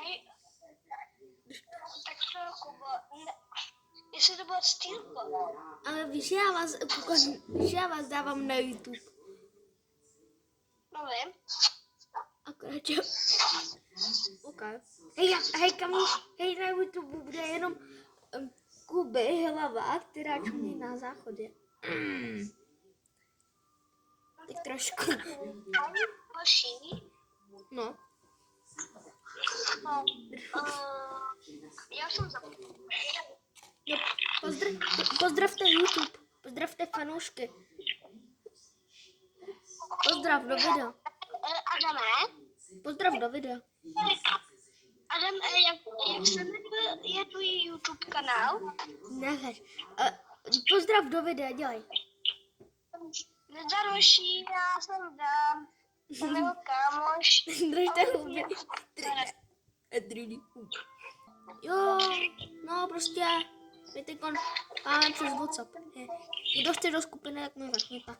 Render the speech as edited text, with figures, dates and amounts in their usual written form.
Hej, tak to Kubo, jestli to byla stýlka. Ale víš, já vás dávám na YouTube. No vím. Akorát, že... Okay. Hej, na YouTube bude jenom Kuby hlava, která čumí na záchodě. Tak trošku. Ani vaší. No. Já jsem zapomněl. Jo, pozdravte YouTube. Pozdravte fanoušky. Pozdrav do videa. Adame? Pozdrav do videa. Adam, jak se jmenuje tvůj YouTube kanál? Nehaž. Pozdrav do videa, dělej. Nezdaroší, já jsem dám. Nebo kámoš. Držte huby. Jo, no prostě. My teď máme přes WhatsApp. Kdo chce do skupiny, tak mi řekněte.